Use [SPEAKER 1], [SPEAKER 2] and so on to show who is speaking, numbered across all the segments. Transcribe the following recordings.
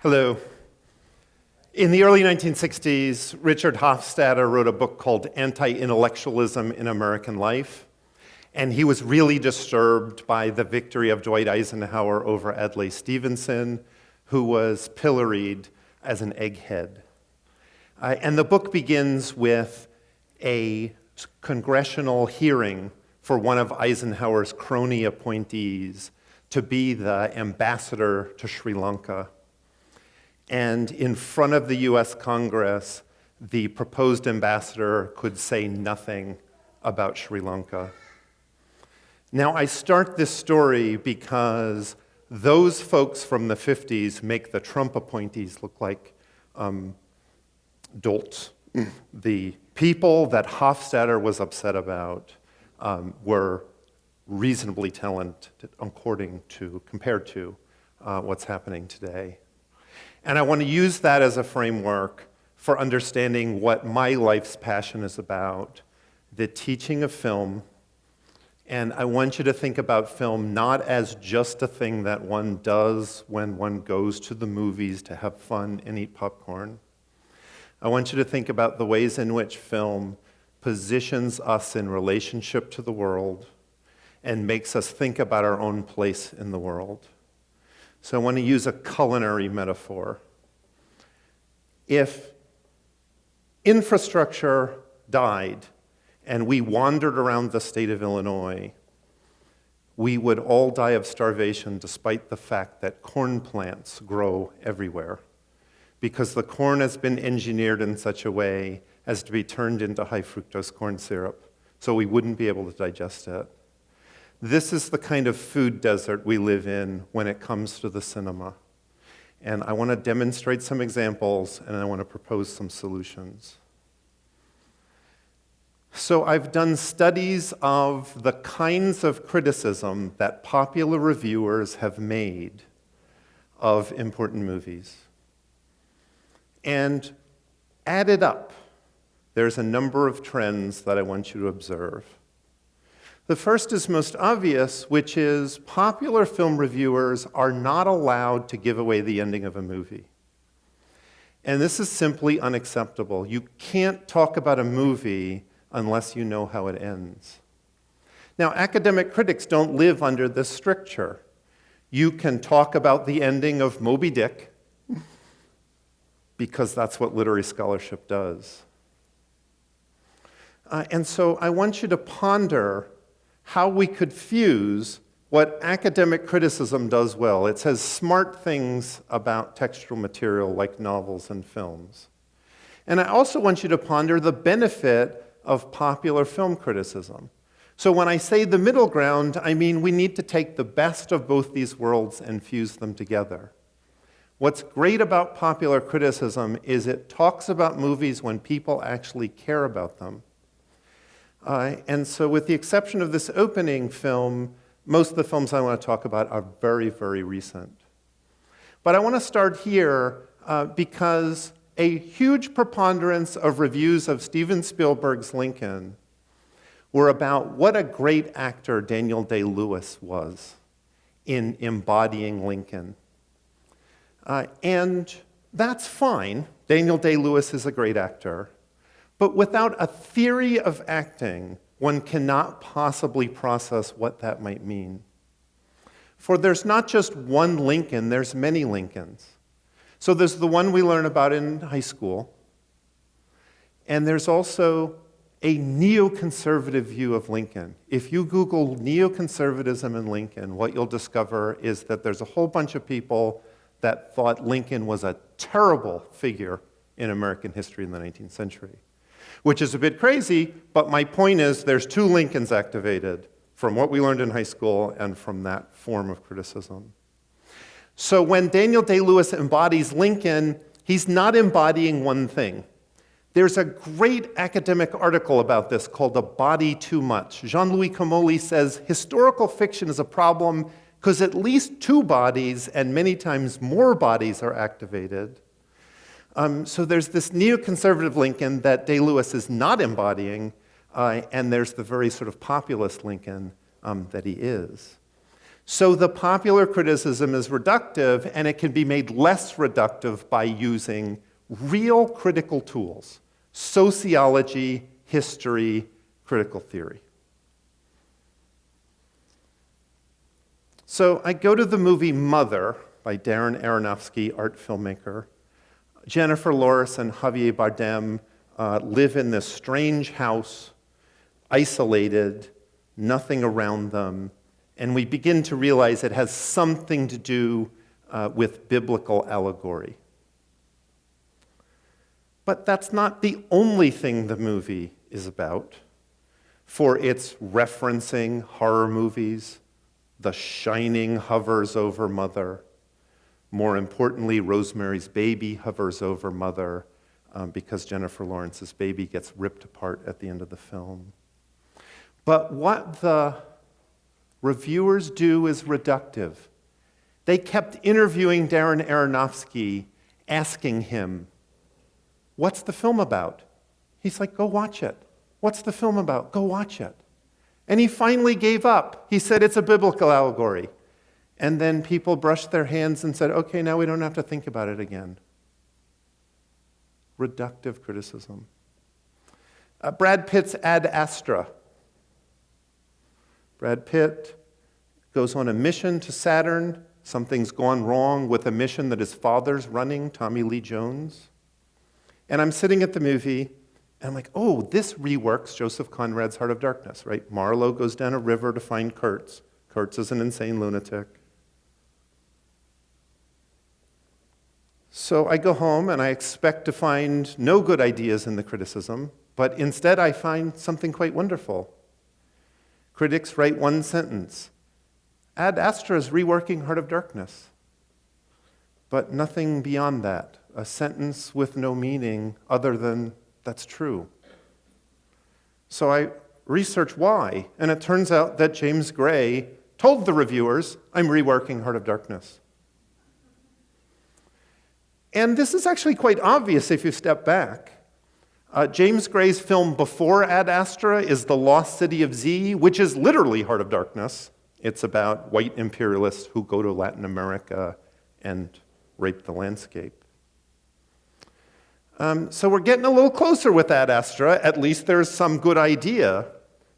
[SPEAKER 1] Hello. In the early 1960s, Richard Hofstadter wrote a book called Anti-Intellectualism in American Life, and he was really disturbed by the victory of Dwight Eisenhower over Adlai Stevenson, who was pilloried as an egghead. And the book begins with a congressional hearing for one of Eisenhower's crony appointees to be the ambassador to Sri Lanka. And in front of the US Congress, the proposed ambassador could say nothing about Sri Lanka. Now, I start this story because those folks from the 50s make the Trump appointees look like dolts. The people that Hofstadter was upset about were reasonably talented compared to what's happening today. And I want to use that as a framework for understanding what my life's passion is about, the teaching of film. And I want you to think about film not as just a thing that one does when one goes to the movies to have fun and eat popcorn. I want you to think about the ways in which film positions us in relationship to the world and makes us think about our own place in the world. So I want to use a culinary metaphor. If infrastructure died and we wandered around the state of Illinois, we would all die of starvation despite the fact that corn plants grow everywhere, because the corn has been engineered in such a way as to be turned into high fructose corn syrup, so we wouldn't be able to digest it. This is the kind of food desert we live in when it comes to the cinema. And I want to demonstrate some examples, and I want to propose some solutions. So I've done studies of the kinds of criticism that popular reviewers have made of important movies. And added up, there's a number of trends that I want you to observe. The first is most obvious, which is popular film reviewers are not allowed to give away the ending of a movie. And this is simply unacceptable. You can't talk about a movie unless you know how it ends. Now, academic critics don't live under this stricture. You can talk about the ending of Moby Dick, because that's what literary scholarship does. And so I want you to ponder how we could fuse what academic criticism does well. It says smart things about textual material like novels and films. And I also want you to ponder the benefit of popular film criticism. So when I say the middle ground, I mean we need to take the best of both these worlds and fuse them together. What's great about popular criticism is it talks about movies when people actually care about them. And so with the exception of this opening film, most of the films I want to talk about are very, very recent. But I want to start here because a huge preponderance of reviews of Steven Spielberg's Lincoln were about what a great actor Daniel Day-Lewis was in embodying Lincoln. And that's fine. Daniel Day-Lewis is a great actor. But without a theory of acting, one cannot possibly process what that might mean. For there's not just one Lincoln, there's many Lincolns. So there's the one we learn about in high school, and there's also a neoconservative view of Lincoln. If you Google neoconservatism and Lincoln, what you'll discover is that there's a whole bunch of people that thought Lincoln was a terrible figure in American history in the 19th century. Which is a bit crazy, but my point is there's two Lincolns activated from what we learned in high school and from that form of criticism. So when Daniel Day-Lewis embodies Lincoln, he's not embodying one thing. There's a great academic article about this called A Body Too Much. Jean-Louis Comolli says historical fiction is a problem because at least two bodies and many times more bodies are activated. So there's this neoconservative Lincoln that Day-Lewis is not embodying, and there's the very sort of populist Lincoln that he is. So the popular criticism is reductive, and it can be made less reductive by using real critical tools: sociology, history, critical theory. So I go to the movie Mother by Darren Aronofsky, art filmmaker. Jennifer Lawrence and Javier Bardem live in this strange house, isolated, nothing around them, and we begin to realize it has something to do with biblical allegory. But that's not the only thing the movie is about, for it's referencing horror movies. The Shining hovers over Mother. More importantly, Rosemary's Baby hovers over Mother because Jennifer Lawrence's baby gets ripped apart at the end of the film. But what the reviewers do is reductive. They kept interviewing Darren Aronofsky, asking him, "What's the film about?" He's like, "Go watch it." "What's the film about?" "Go watch it." And he finally gave up. He said, "It's a biblical allegory." And then people brushed their hands and said, "Okay, now we don't have to think about it again." Reductive criticism. Brad Pitt's Ad Astra. Brad Pitt goes on a mission to Saturn. Something's gone wrong with a mission that his father's running, Tommy Lee Jones. And I'm sitting at the movie, and I'm like, oh, this reworks Joseph Conrad's Heart of Darkness, right? Marlowe goes down a river to find Kurtz. Kurtz is an insane lunatic. So I go home, and I expect to find no good ideas in the criticism, but instead I find something quite wonderful. Critics write one sentence: Ad Astra is reworking Heart of Darkness. But nothing beyond that. A sentence with no meaning other than that's true. So I research why, and it turns out that James Gray told the reviewers, "I'm reworking Heart of Darkness." And this is actually quite obvious if you step back. James Gray's film before Ad Astra is The Lost City of Z, which is literally Heart of Darkness. It's about white imperialists who go to Latin America and rape the landscape. So we're getting a little closer with Ad Astra. At least there's some good idea,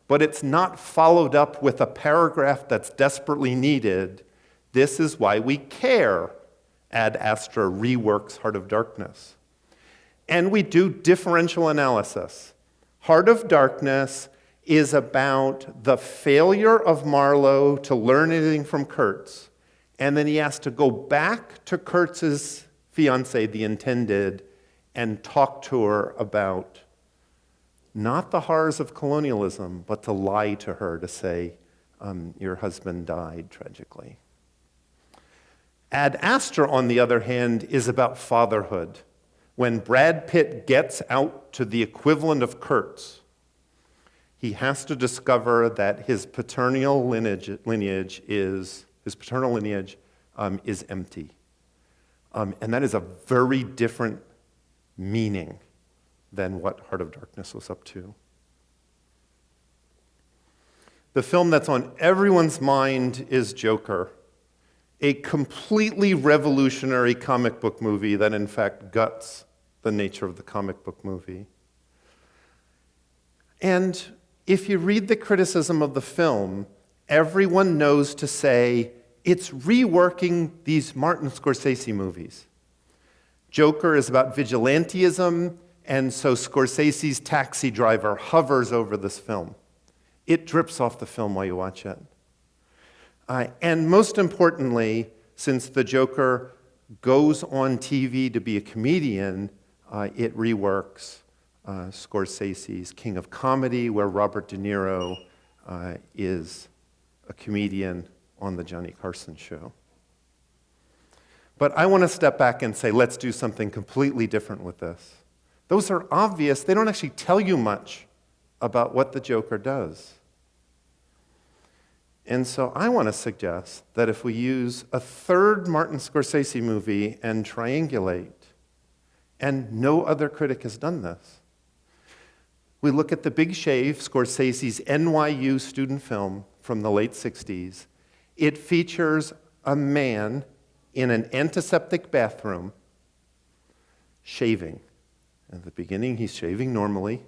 [SPEAKER 1] but it's not followed up with a paragraph that's desperately needed. This is why we care. Ad Astra reworks Heart of Darkness. And we do differential analysis. Heart of Darkness is about the failure of Marlowe to learn anything from Kurtz, and then he has to go back to Kurtz's fiancée, the intended, and talk to her about not the horrors of colonialism, but to lie to her, to say, your husband died tragically. Ad Astra, on the other hand, is about fatherhood. When Brad Pitt gets out to the equivalent of Kurtz, he has to discover that his paternal lineage is empty. And that is a very different meaning than what Heart of Darkness was up to. The film that's on everyone's mind is Joker, a completely revolutionary comic book movie that in fact guts the nature of the comic book movie. And if you read the criticism of the film, everyone knows to say it's reworking these Martin Scorsese movies. Joker is about vigilantism, and so Scorsese's Taxi Driver hovers over this film. It drips off the film while you watch it. And most importantly, since the Joker goes on TV to be a comedian, it reworks Scorsese's King of Comedy, where Robert De Niro is a comedian on the Johnny Carson show. But I want to step back and say, let's do something completely different with this. Those are obvious. They don't actually tell you much about what the Joker does. And so I want to suggest that if we use a third Martin Scorsese movie and triangulate, and no other critic has done this, we look at The Big Shave, Scorsese's NYU student film from the late 60s, It features a man in an antiseptic bathroom shaving. At the beginning, he's shaving normally,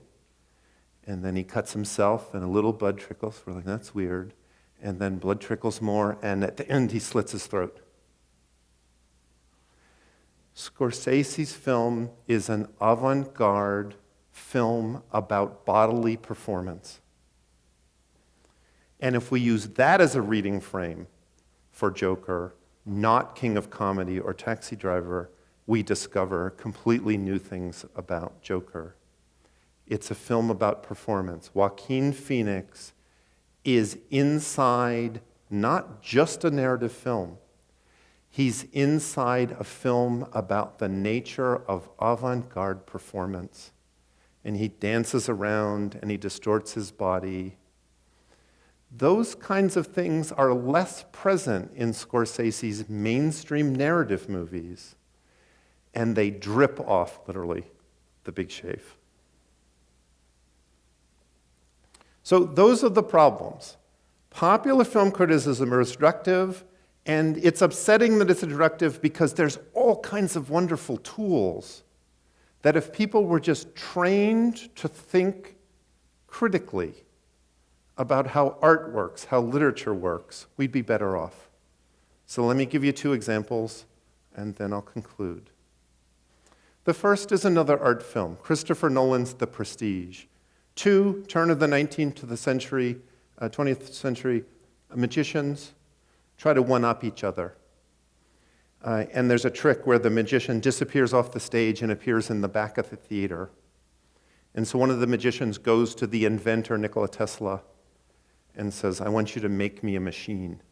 [SPEAKER 1] and then he cuts himself, and a little blood trickles. We're like, that's weird. And then blood trickles more, and at the end, he slits his throat. Scorsese's film is an avant-garde film about bodily performance. And if we use that as a reading frame for Joker, not King of Comedy or Taxi Driver, we discover completely new things about Joker. It's a film about performance. Joaquin Phoenix is inside not just a narrative film. He's inside a film about the nature of avant-garde performance. And he dances around and he distorts his body. Those kinds of things are less present in Scorsese's mainstream narrative movies, and they drip off, literally, The Big Shave. So those are the problems. Popular film criticism is reductive, and it's upsetting that it's reductive because there's all kinds of wonderful tools that if people were just trained to think critically about how art works, how literature works, we'd be better off. So let me give you 2 examples, and then I'll conclude. The first is another art film, Christopher Nolan's The Prestige. 2 turn of the 19th to the 20th century magicians try to one-up each other. And there's a trick where the magician disappears off the stage and appears in the back of the theater. And so one of the magicians goes to the inventor, Nikola Tesla, and says, I want you to make me a machine.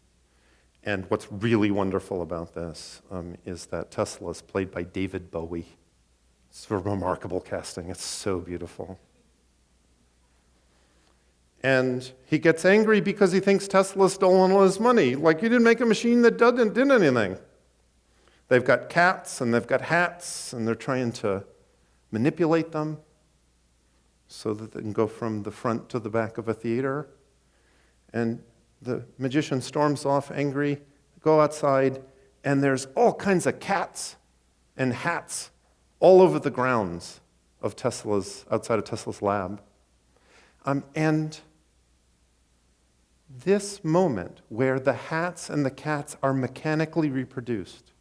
[SPEAKER 1] And what's really wonderful about this is that Tesla is played by David Bowie. It's a remarkable casting. It's so beautiful. And he gets angry because he thinks Tesla's stolen all his money. Like, you didn't make a machine that did anything. They've got cats and they've got hats, and they're trying to manipulate them so that they can go from the front to the back of a theater. And the magician storms off angry, go outside, and there's all kinds of cats and hats all over the grounds of outside of Tesla's lab. And this moment where the hats and the cats are mechanically reproduced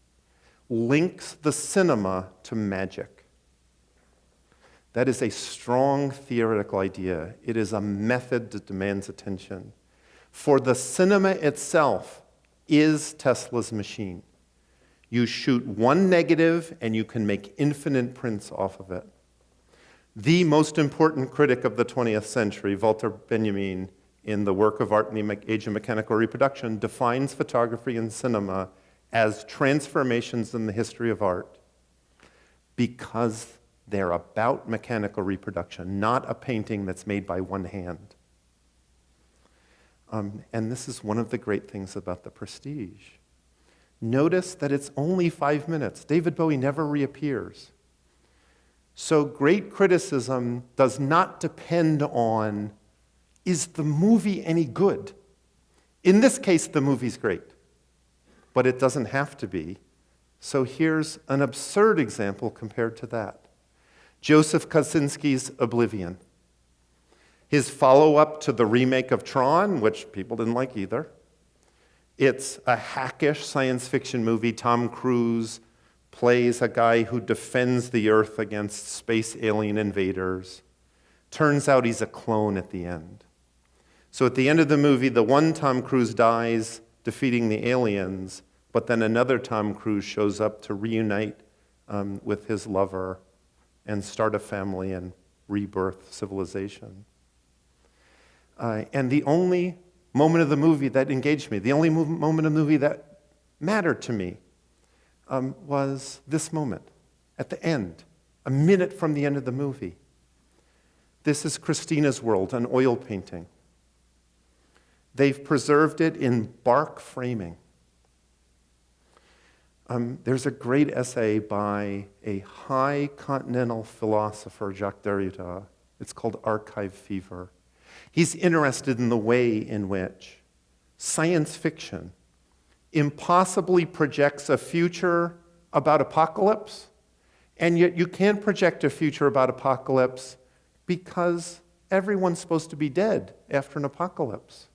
[SPEAKER 1] links the cinema to magic. That is a strong theoretical idea. It is a method that demands attention. For the cinema itself is Tesla's machine. You shoot one negative and you can make infinite prints off of it. The most important critic of the 20th century, Walter Benjamin, in the work of Art in the Age of Mechanical Reproduction, defines photography and cinema as transformations in the history of art because they're about mechanical reproduction, not a painting that's made by one hand. And this is one of the great things about The Prestige. Notice that it's only 5 minutes. David Bowie never reappears. So great criticism does not depend on, is the movie any good? In this case, the movie's great, but it doesn't have to be. So here's an absurd example compared to that. Joseph Kosinski's Oblivion. His follow-up to the remake of Tron, which people didn't like either. It's a hackish science fiction movie. Tom Cruise plays a guy who defends the Earth against space alien invaders. Turns out he's a clone at the end. So at the end of the movie, the one Tom Cruise dies defeating the aliens, but then another Tom Cruise shows up to reunite with his lover and start a family and rebirth civilization. And the only moment of the movie that engaged me, the only moment of the movie that mattered to me, was this moment at the end, a minute from the end of the movie. This is Christina's World, an oil painting. They've preserved it in bark framing. There's a great essay by a high continental philosopher, Jacques Derrida. It's called Archive Fever. He's interested in the way in which science fiction impossibly projects a future about apocalypse, and yet you can't project a future about apocalypse because everyone's supposed to be dead after an apocalypse.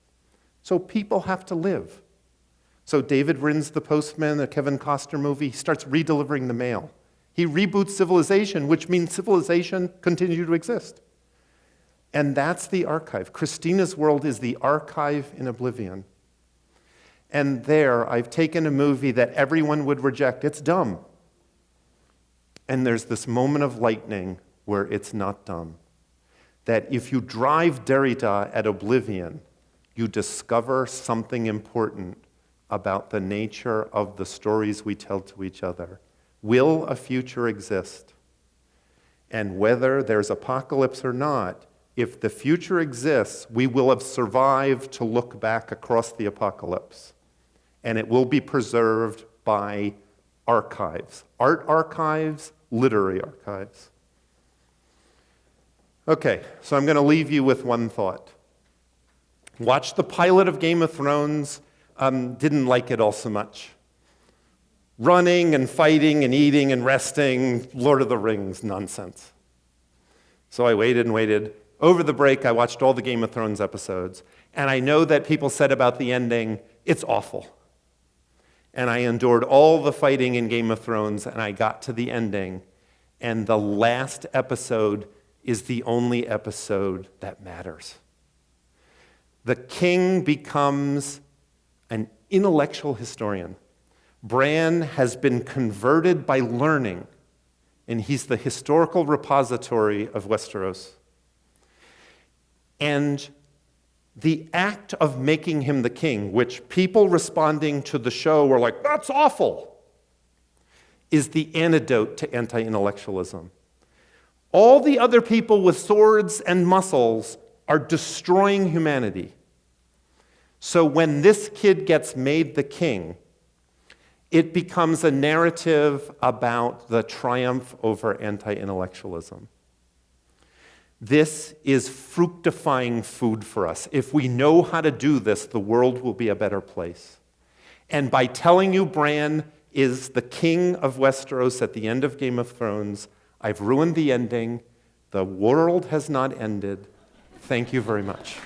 [SPEAKER 1] So people have to live. So David Rin's The Postman, the Kevin Costner movie, he starts redelivering the mail. He reboots civilization, which means civilization continues to exist. And that's the archive. Christina's World is the archive in oblivion. And there, I've taken a movie that everyone would reject. It's dumb. And there's this moment of lightning where it's not dumb. That if you drive Derrida at oblivion, you discover something important about the nature of the stories we tell to each other. Will a future exist? And whether there's apocalypse or not, if the future exists, we will have survived to look back across the apocalypse. And it will be preserved by archives, art archives, literary archives. Okay, so I'm going to leave you with one thought. Watched the pilot of Game of Thrones, didn't like it all so much. Running and fighting and eating and resting, Lord of the Rings nonsense. So I waited and waited. Over the break, I watched all the Game of Thrones episodes, and I know that people said about the ending, it's awful. And I endured all the fighting in Game of Thrones, and I got to the ending, and the last episode is the only episode that matters. The king becomes an intellectual historian. Bran has been converted by learning, and he's the historical repository of Westeros. And the act of making him the king, which people responding to the show were like, that's awful, is the antidote to anti-intellectualism. All the other people with swords and muscles are destroying humanity. So when this kid gets made the king, it becomes a narrative about the triumph over anti-intellectualism. This is fructifying food for us. If we know how to do this, the world will be a better place. And by telling you Bran is the king of Westeros at the end of Game of Thrones, I've ruined the ending. The world has not ended. Thank you very much.